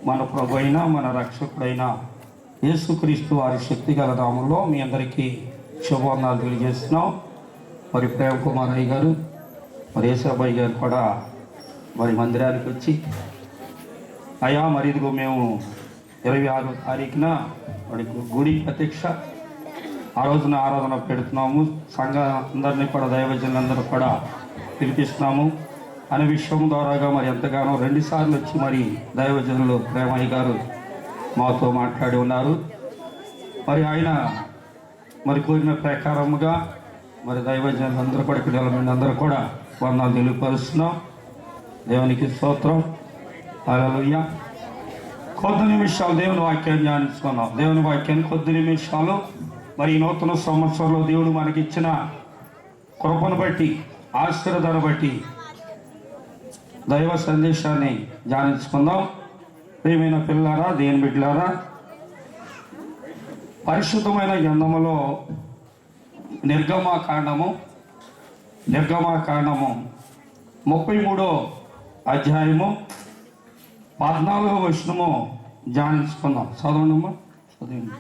మన ప్రభు అయిన మన రక్షకుడైన యేసుక్రీస్తు వారి శక్తిగల నామంలో మీ అందరికీ శుభవందనాలు తెలియజేస్తున్నాం. మరి ప్రేమ కుమార్ అయ్య గారు, మరి యేసబాయి గారు కూడా మరి మందిరానికి వచ్చి, అయ్యా మరి ఇదిగో మేము 26వ తారీఖున మరి గుడి ప్రత్యక్ష ఆ రోజున ఆరాధన పెడుతున్నాము, సంఘ అందరినీ కూడా దైవజనులందరూ కూడా పిలిపిస్తున్నాము అనే విషయం ద్వారాగా మరి ఎంతగానో 2 సార్లు వచ్చి మరి దైవజనులు ప్రేమయ్య గారు మాతో మాట్లాడి ఉన్నారు. మరి ఆయన మరి కోరిన ప్రకారముగా మరి దైవజనులందరూ కూడా ఇక్కడ అందరూ కూడా వందనాలు తెలియపరుస్తున్నాం. దేవునికి స్తోత్రం. హల్లెలూయా. కొద్ది నిమిషాలు దేవుని వాక్యాన్ని ధ్యానించుకున్నాం. దేవుని వాక్యాన్ని కొద్ది నిమిషాలు మరి ఈ నూతన సంవత్సరంలో దేవుడు మనకి ఇచ్చిన కృపను బట్టి, ఆశీర్వాదాన్ని బట్టి దైవ సందేశాన్ని ధ్యానించుకుందాం. ప్రియమైన పిల్లారా, దేవుని బిడ్డలారా, పరిశుద్ధమైన గ్రంథములో నిర్గమాకాండము 33వ అధ్యాయము 14వ వచనము ధ్యానించుకుందాం. చదవండమ్మా, చదివండి.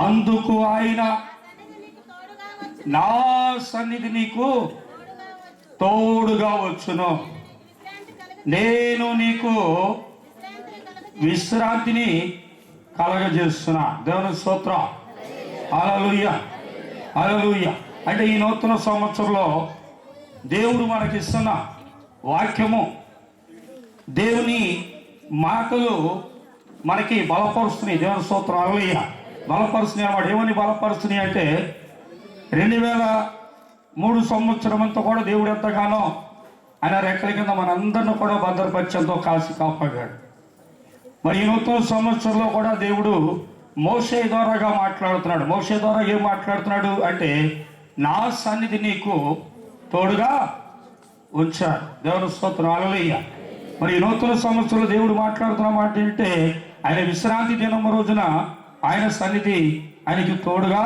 అందుకు ఆయన, నా సన్నిధి నీకు తోడుగా వచ్చును, నేను నీకు విశ్రాంతిని కలగజేస్తున్నా. దేవుని స్తోత్రం. హల్లెలూయా, హల్లెలూయా. అంటే ఈ నూతన సంవత్సరంలో దేవుడు మనకిస్తున్న వాక్యము, దేవుని మాటలు మనకి బలపరుస్తున్నాయి. దేవుని స్తోత్రం. హల్లెలూయా. బలపరుస్తున్నాయి అన్నమాట. ఏమని బలపరుస్తున్నాయి అంటే 2003 సంవత్సరం అంతా కూడా దేవుడు ఎంతగానో ఆయన రెక్కల కింద మనందరిని కూడా భద్రపరిచేంతో కాసి కాపాడాడు. మరి ఈ నూతన సంవత్సరంలో కూడా దేవుడు మోషే ద్వారాగా మాట్లాడుతున్నాడు. మోషే ద్వారా ఏం మాట్లాడుతున్నాడు అంటే, నా సన్నిధి నీకు తోడుగా ఉంచాడు. దేవుని స్తోత్రం. హల్లెలూయా. మరి ఈ నూతన సంవత్సరంలో దేవుడు మాట్లాడుతున్న మాట ఏంటంటే, ఆయన విశ్రాంతి దినం రోజున ఆయన సన్నిధి ఆయనకి తోడుగా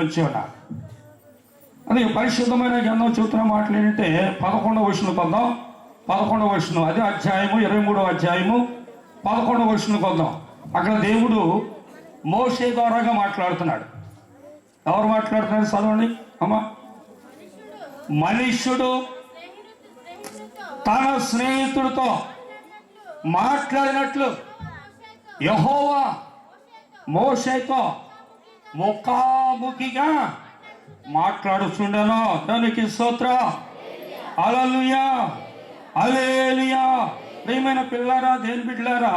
ఉంచాడు. అదే పరిశుద్ధమైన గ్రంథం చెబుతున్న మాటలు ఏంటంటే 11వ వచనం కొద్దాం. 11వ వచనం, అదే అధ్యాయము 23వ అధ్యాయము 11వ వచనం కొద్దాం. అక్కడ దేవుడు మోషే ద్వారాగా మాట్లాడుతున్నాడు. ఎవరు మాట్లాడుతున్నాడు చదవండి అమ్మా. మనుష్యుడు తన స్నేహితుడితో మాట్లాడినట్లు యెహోవా మోషేతో ముఖాముఖిగా మాట్లాడుచుండెను. దానికి స్తోత్రం. హల్లెలూయా, హల్లెలూయా. ప్రియమైన పిల్లారా, దేవుని బిడ్డలారా,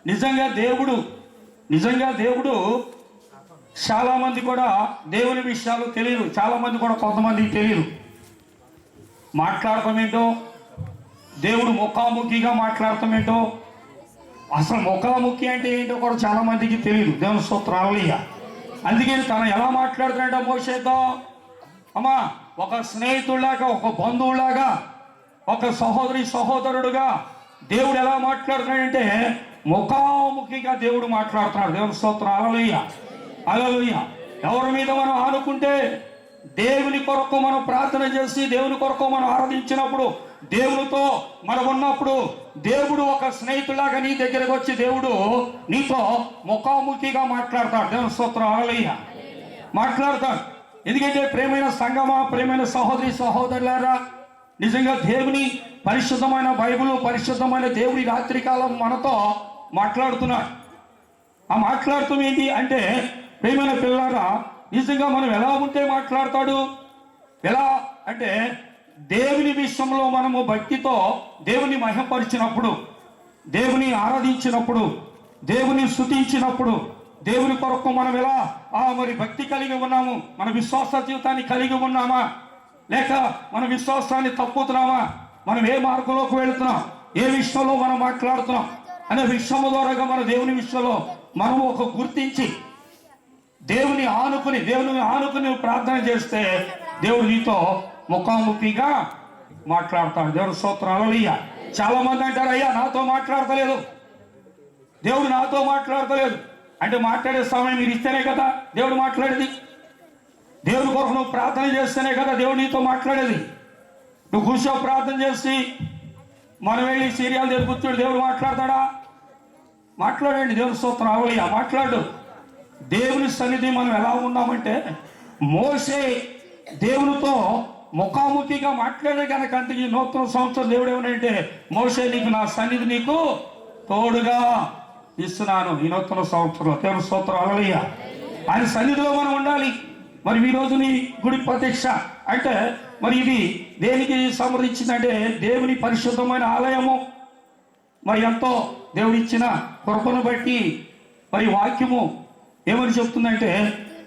నిజంగా దేవుడు చాలా మంది కూడా దేవుని విషయాలు తెలియదు. చాలా మంది కూడా కొంతమందికి తెలియదు. మాట్లాడటం ఏంటో, దేవుడు ముఖాముఖిగా మాట్లాడటం ఏంటో, అసలు ముఖాముఖి అంటే ఏంటో కూడా చాలా మందికి తెలియదు. దేవుని స్తోత్రం. హల్లెలూయా. అందుకని తను ఎలా మాట్లాడుతున్నాడో మోషేతో, అమ్మా, ఒక స్నేహితుడిలాగా, ఒక బంధువులాగా, ఒక సహోదరుడుగా దేవుడు ఎలా మాట్లాడుతున్నాడంటే ముఖాముఖిగా దేవుడు మాట్లాడుతున్నాడు. దేవుని స్తోత్రం. హల్లెలూయా, హల్లెలూయా. ఎవరి మీద మనం ఆనుకుంటే, దేవుని కొరకు మనం ప్రార్థన చేసి, దేవుని కొరకు మనం ఆరాధించినప్పుడు, దేవునితో మనం ఉన్నప్పుడు, దేవుడు ఒక స్నేహితులాగా నీ దగ్గరకు వచ్చి దేవుడు నీతో ముఖాముఖిగా మాట్లాడతాడు. దేవుని స్తోత్రం. హల్లెలూయా. మాట్లాడతాడు. ఎందుకంటే ప్రేమైన సంగమా, ప్రేమైన సహోదరులారా, నిజంగా దేవుని పరిశుద్ధమైన బైబిల్, పరిశుద్ధమైన దేవుడి రాత్రికాలం మనతో మాట్లాడుతున్నాడు. ఆ మాట్లాడుతుంది ఏంటి అంటే, ప్రేమైన పిల్లారా, నిజంగా మనం ఎలా ఉంటే మాట్లాడతాడు? ఎలా అంటే, దేవుని విషయంలో మనము భక్తితో దేవుని మహిమపరిచినప్పుడు, దేవుని ఆరాధించినప్పుడు, దేవుని స్తుతించినప్పుడు, దేవుని కొరకు మనం ఎలా మరి భక్తి కలిగి ఉన్నాము, మన విశ్వాస జీవితాన్ని కలిగి ఉన్నామా, లేక మన విశ్వాసాన్ని తప్పుతున్నామా, మనం ఏ మార్గంలోకి వెళుతున్నాం, ఏ విషయంలో మనం మాట్లాడుతున్నాం అనే విషయం ద్వారాగా మన దేవుని విషయంలో మనము ఒక గుర్తించి దేవుని ఆనుకుని ప్రార్థన చేస్తే దేవుడు నీతో ముఖాముఖిగా మాట్లాడతాడు. దేవుడు స్తోత్రం. హల్లెలూయా. చాలా మంది అంటారు, అయ్యా నాతో మాట్లాడతలేదు, దేవుడు నాతో మాట్లాడతలేదు అంటే, మాట్లాడే సమయం మీరు ఇస్తేనే కదా దేవుడు మాట్లాడేది. దేవుని కొరకు నువ్వు ప్రార్థన చేస్తేనే కదా దేవుడు నీతో మాట్లాడేది. నువ్వు కూర్చో ప్రార్థన చేసి మనం వెళ్ళి సీరియల్ దగ్గర కూర్చోడు దేవుడు మాట్లాడతాడా? మాట్లాడండి. దేవుని స్తోత్రం. అవలయ్య మాట్లాడు. దేవుని సన్నిధి మనం ఎలా ఉన్నామంటే, మోసే దేవునితో ముఖాముఖిగా మాట్లాడే కనుక అంతకి నూతన సంవత్సరం దేవుడు ఏమనంటే, మోసే నీకు నా సన్నిధి నీకు తోడుగా ఇస్తున్నాను ఈ నూతన సంవత్సరంలో. దేవుని స్తోత్రం. అవలయ్య ఆయన సన్నిధిలో మనం ఉండాలి. మరి ఈ రోజు నీ గుడి ప్రత్యక్ష అంటే మరి ఇది దేనికి సంబంధించిందంటే, దేవుని పరిశుద్ధమైన ఆలయము. మరి ఎంతో దేవుడిచ్చిన కృపను బట్టి మరి వాక్యము ఏమని చెప్తుందంటే,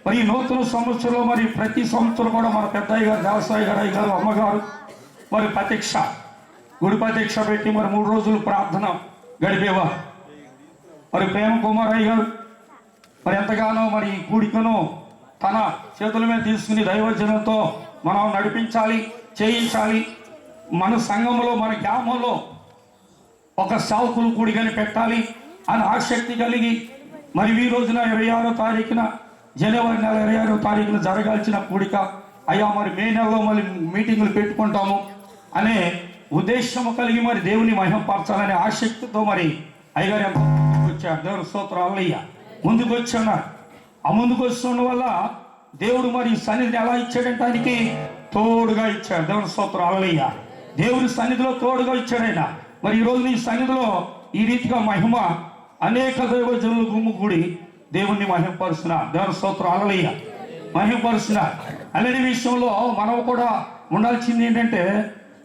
మరి ఈ నూతన సంవత్సరంలో మరి ప్రతి సంవత్సరం కూడా మన పెద్దయ్య గారు, దేవసాయి గారు, అయ్య గారు, అమ్మగారు మరి ప్రత్యక్ష గుడి ప్రత్యక్ష పెట్టి మరి 3 రోజులు ప్రార్థన గడిపేవారు. మరి ప్రేమ కుమారయ్య గారు మరి ఎంతగానో మరి కూడికను తన చేతుల మీద తీసుకుని దైవజనంతో మనం నడిపించాలి, చేయించాలి. మన సంఘంలో మన గ్రామంలో ఒక సావుకులు కూడికని పెట్టాలి అని ఆసక్తి కలిగి మరి ఈ రోజున 26వ తారీఖున జనవరి నెల 26వ తారీఖున జరగాల్సిన కూడిక, అయ్యా మరి మే నెలలో మళ్ళీ మీటింగులు పెట్టుకుంటాము అనే ఉద్దేశము కలిగి మరి దేవుని మహిమపరచాలనే ఆసక్తితో మరి అయ్యగారు ఎంత వచ్చారు. దేవుని స్తోత్రం. అల్లయ్య ముందుకు వచ్చున్నారు. ఆ ముందుకు వస్తుండడం వల్ల దేవుడు మరి సన్నిధిని ఎలా ఇచ్చాడంటే ఆయనకి తోడుగా ఇచ్చాడు. దేవుని స్తోత్రం. అల్లయ్య దేవుని సన్నిధిలో తోడుగా ఇచ్చాడు ఆయన. మరి ఈ రోజు నీ సన్నిధిలో ఈ రీతిగా మహిమ అనేక దైవజనులు గుమ్ముకూడి దేవుణ్ణి మహిమపరుస్తున్నారు. దేవుని స్తోత్రం. అల్లయ్య మహిమపరుస్తున్నారు. అల్లడి విషయంలో మనం కూడా ఉండాల్సింది ఏంటంటే,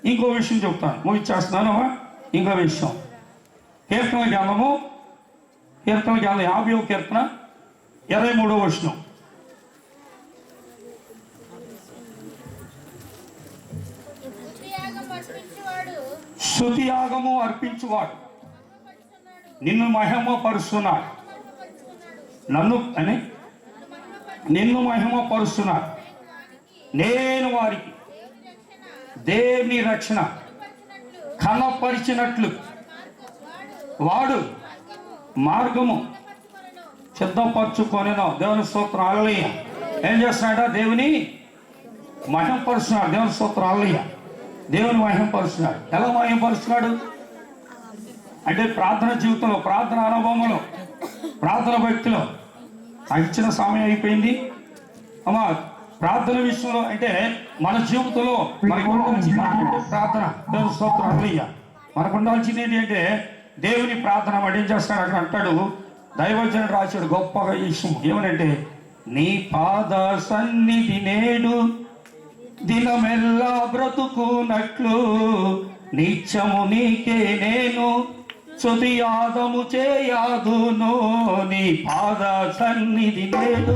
ఇంకో విషయం చెప్తాను, ముగిచ్చేస్తున్నాను. ఇంకో విషయం, కీర్తన గ్రంథము 50వ కీర్తన 23వ వచనం. స్తుతి యాగము అర్పించువాడు నిన్ను మహిమపరుస్తున్నాడు. నిన్ను మహిమపరుస్తున్నాడు. నేను వారికి దేవుని రక్షణ కనపరిచినట్లు వాడు మార్గము సిద్ధపరచుకొనెను. దేవుని స్తోత్రం. హల్లెలూయ. ఏం చేస్తున్నాడ? దేవుని మహిమపరుస్తున్నాడు. దేవుని స్తోత్రం. హల్లెలూయ. దేవుని మహిమపరుస్తున్నాడు. ఎలా మహిమపరుస్తున్నాడు అంటే, ప్రార్థన జీవితంలో, ప్రార్థన అనుభవంలో, ప్రార్థన భక్తిలో. నాకు ఇచ్చిన సమయం అయిపోయింది అమ్మా. ప్రార్థన విషయంలో అంటే మన జీవితంలో మనకు ప్రార్థన. దేవుని స్తోత్రం. హల్లెలూయ. మనకు ఉండాల్సింది ఏంటి అంటే దేవుని ప్రార్థన. వాడు ఏం చేస్తాడు అక్కడ అంటాడు, దైవజనుడు రాశాడు గొప్పగా విషయం ఏమనంటే, నీ పాద సన్నిధి నేడు దినమెల్లా బ్రతుకునట్లు నిత్యము నీకే నేను స్తుతియాగము చేయాదును. నీ పాద సన్నిధి నేడు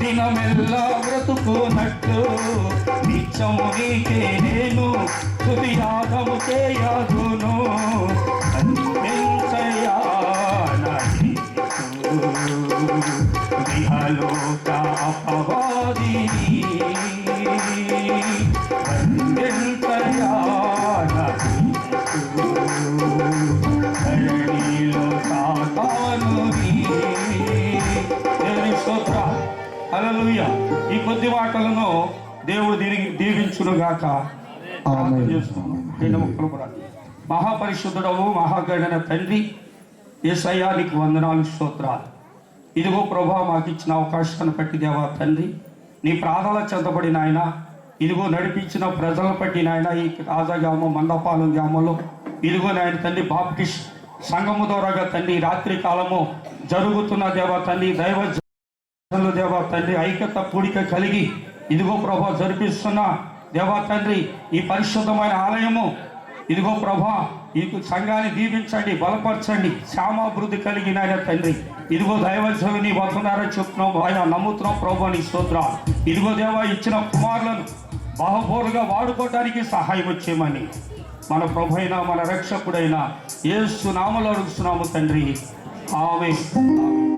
దినమెల్లా బ్రతుకునట్లు నిత్యము నీకే నేను స్తుతియాగము చేయాదును. విహలోక అపవాదిని హల్లెలూయా. ఈ కొద్ది మాటలను దేవుడు దీవించును గాక. మహాపరిశుద్ధుడవు మహాగణన తండ్రి యేసయ్యా నీకు వందనాలు, స్తోత్రాలు. ఇదిగో ప్రభా, మాకు ఇచ్చిన అవకాశాన్ని బట్టి దేవా తండ్రి, నీ ప్రాణాల చెంతబడిన ఆయన ఇదిగో నడిపించిన ప్రజలను బట్టి నాయన ఈ తాజా గ్రామం మందపాలెం గ్రామంలో ఇదిగో నాయన తండ్రి బాప్టిస్ట్ సంఘము ద్వారాగా తండ్రి రాత్రి కాలము జరుగుతున్న దేవా తండ్రి దైవజనులు దేవా తండ్రి ఐక్యత కూడిక కలిగి ఇదిగో ప్రభా జరిపిస్తున్న దేవా తండ్రి ఈ పరిశుద్ధమైన ఆలయము ఇదిగో ప్రభా ఈ సంఘాన్ని దీవించండి, బలపరచండి, క్షేమాభివృద్ధి కలిగిన ఆయన తండ్రి. ఇదిగో దైవజనులు నీ వస్తున్నారని చెప్తున్నావు, ఆయన నమ్ముతున్నాం ప్రభా, నీ స్తోత్రాలు. ఇదిగో దేవా ఇచ్చిన కుమారులను బహుబోరుగా వాడుకోవడానికి సహాయం వచ్చేయమని మన ప్రభు అయినా మన రక్షకుడైన యేసు నామములో అడుగుతున్నాము తండ్రి. ఆమేన్.